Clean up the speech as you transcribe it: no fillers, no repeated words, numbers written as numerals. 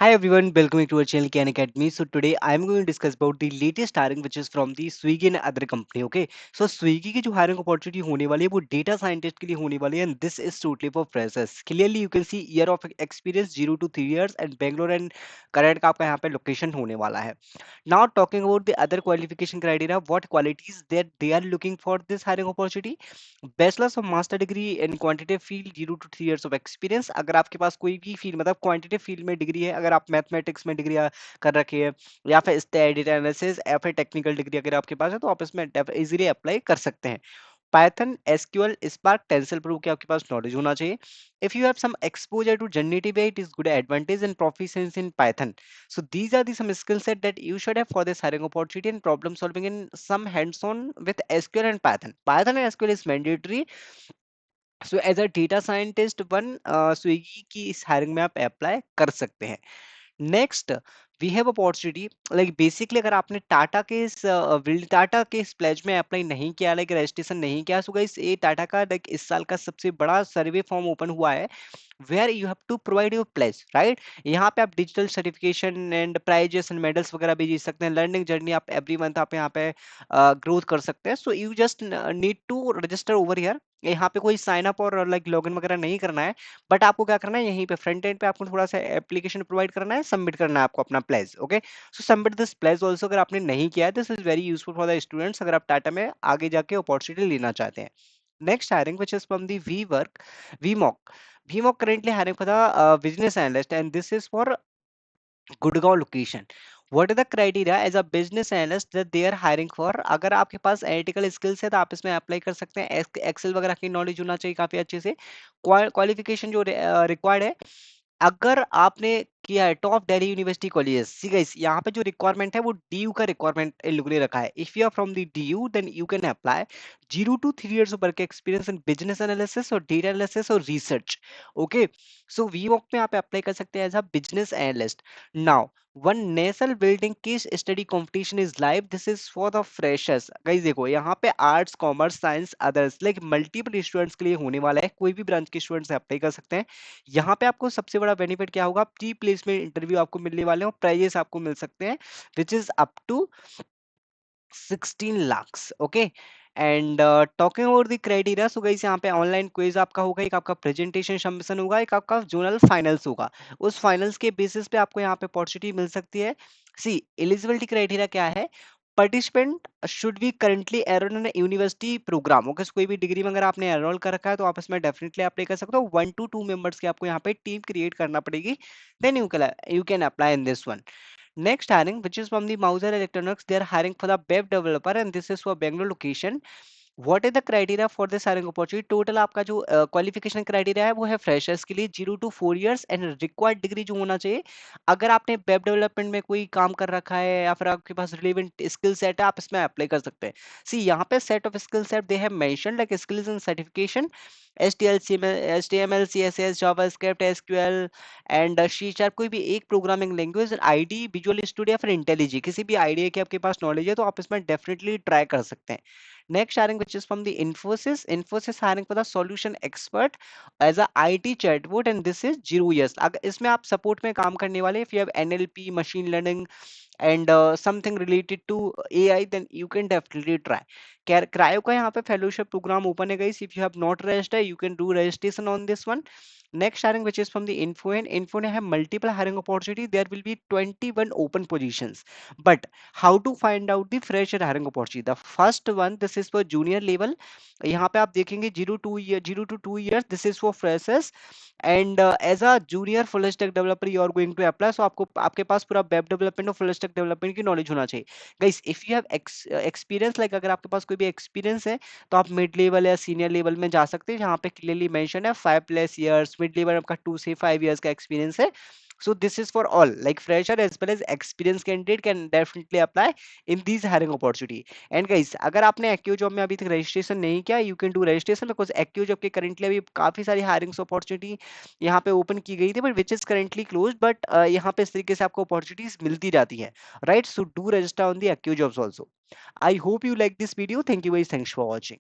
Hi everyone, welcome to our channel Khan Academy. So today I am going to discuss about the latest hiring which is from the Swiggy and other company. Okay, so Swiggy की जो hiring opportunity होने वाली है वो data scientist के लिए होने वाली है and this is totally for freshers. Clearly you can see year of experience 0 to 3 years and Bangalore and Karnataka आपका यहाँ पे location होने वाला है. Now talking about the other qualification criteria, what qualities that they are looking for this hiring opportunity. Bachelors और master degree in quantitative field 0 to 3 years of experience. अगर आपके पास कोई भी फील्ड मतलब क्वांटिटेटिव फील्ड में डिग्री है, अगर आप मैथमेटिक्स में डिग्री कर रखी है या फिर डेटा एनालिसिस या फिर टेक्निकल डिग्री अगर आपके पास है तो आप इसमें इजीली अप्लाई कर सकते हैं। पाइथन, एसक्यूएल, स्पार्क, टेंसरफ्लो की आपके पास नॉलेज होना चाहिए। If you have some exposure to generative AI, it is good advantage and proficiency in Python. So these are the some skill set that you should have for this hiring opportunity and problem solving in some hands on with SQL and Python. Python and SQL is mandatory. So as a data scientist one, Swiggy की इस hiring में आप apply कर सकते हैं। Next we have opportunity like basically अगर आपने टाटा के इस टाटा के इस प्लेज में अप्लाई नहीं किया, लाइक रजिस्ट्रेशन नहीं किया, सो गाइस ये टाटा का लाइक इस साल का सबसे बड़ा सर्वे फॉर्म ओपन हुआ है where you have to provide your pledge, right. यहाँ पे आप digital certification and prizes and medals वगैरह भी जीत सकते हैं। लर्निंग जर्नी आप एवरी मंथ आप यहाँ पे ग्रोथ कर सकते हैं। So you just need to register over here. यहाँ पे कोई साइन अप और लाइक लॉगिन वगैरह नहीं करना है, बट आपको क्या करना है, यहीं पे फ्रंट एंड पे आपको थोड़ा सा एप्लीकेशन प्रोवाइड करना है, सबमिट करना है आपको अपना pledge. Okay, so submit this pledge also. अगर आपने नहीं किया है, this is very useful for the students अगर आप टाटा में आगे जाके अपॉर्चुनिटी लेना चाहते हैं। Next hiring which is from the we work, we mock. VMOC currently hiring for the business analyst and this is for Gurgaon location. What is the criteria as a business analyst that they are hiring for. अगर आपके पास analytical skills है तो आप इसमें apply कर सकते हैं। Excel वगैरह की नॉलेज होना चाहिए काफी अच्छे से। क्वालिफिकेशन जो रिक्वायर्ड है, अगर आपने किया है top Delhi university colleges, see guys यहाँ पे जो रिक्वायरमेंट है वो डीयू का रिक्वायरमेंट इन लोगों ने रखा है। If you are from the DU then you can apply 0 to 3 years of work experience in business analysis और data analysis और research. ओके, सो वीवॉक में आप अप्लाई कर सकते हैं as a business analyst. Now one national building case study competition is live, this is for the freshers. Guys देखो यहाँ पे arts, commerce, science, others like multiple students के लिए होने वाला है। कोई भी ब्रांच के स्टूडेंट्स अप्लाई कर सकते हैं। यहाँ पे आपको सबसे बड़ा बेनिफिट क्या होगा, प्री प्लेसमेंट इंटरव्यू आपको मिलने वाले हैं और प्राइजेस आपको मिल सकते हैं which is up to 16 lakhs. Okay, and talking about the criteria, so guys यहाँ पे ऑनलाइन क्विज आपका होगा, एक आपका प्रेजेंटेशन सबमिशन होगा, एक आपका जोनल फाइनल्स होगा। उस फाइनल्स के बेसिस पे आपको यहाँ पे अपॉर्चुनिटी मिल सकती है। सी एलिजिबिलिटी क्राइटेरिया क्या है, participant should be currently enrolled in university program. Okay, कोई भी डिग्री में अगर आपने एनरोल कर रखा है तो आप इसमें डेफिनेटली अप्लाई कर सकते हो। 1 to 2 मेंबर्स की आपको यहाँ पे टीम क्रिएट करना पड़ेगी, then you can apply in this one. Next hiring, which is from the Mouser Electronics, they are hiring for the web developer and this is for Bangalore location. What is the criteria for this hiring opportunity. Total आपका जो qualification criteria है वो है freshers के लिए 0 to 4 years and required degree जो होना चाहिए। अगर आपने वेब डेवलपमेंट में कोई काम कर रखा है या फिर आपके पास रिलेवेंट स्किल सेट है, आप इसमें अप्लाई कर सकते हैं। सी यहाँ पे set of skill set they have mention like skills in certification, HTML, CSS, JavaScript, SQL and C sharp, कोई भी एक programming language, ID, visual studio या फिर इंटेलिजी, किसी भी आईडिया की आपके पास नॉलेज है तो आप इसमें डेफिनेटली ट्राई कर सकते हैं। Next hiring which is from the Infosys. Infosys hiring for the solution expert as a IT chatbot and this is 0 years. अगर इसमें आप सपोर्ट में काम करने वाले, if you have NLP, machine learning and something related to AI then you can definitely try. Cryo का यहाँ पे फेलोशिप प्रोग्राम ओपन है guys, if you have not registered you can do registration on this one. Next hiring which is from the Infoen. Infoen have multiple hiring opportunity. There will be 21 open positions. But how to find out the fresher hiring opportunity? The first one, this is for junior level. यहाँ पे आप देखेंगे 0 to 2 years, this is for freshers and as a junior full stack developer you are going to apply. So आपको आपके पास पूरा web development और full stack development की knowledge होना चाहिए। Guys if you have experience, like अगर आपके पास कोई भी एक्सपीरियंस है तो आप मिड लेवल या सीनियर लेवल में जा सकते हैं, जहाँ पे क्लियरली मेंशन है 5+ years, मिड लेवल आपका 2 से 5 years का एक्सपीरियंस है। So this is for all, like fresher as well as experienced candidate can definitely apply in these hiring opportunity. And guys अगर आपने एक्यू जॉब में अभी तक रजिस्ट्रेशन नहीं किया, you can do registration because एक्यू जॉब के करंटली अभी काफी सारी हायरिंग अपॉर्चुनिटी यहाँ पे ओपन की गई थी but which is currently close, but यहाँ पे इस तरीके से आपको अपॉर्चुनिटीज मिलती जाती है, right. So do register on the एक्यू jobs also. I hope you like this video, thank you, thanks for watching.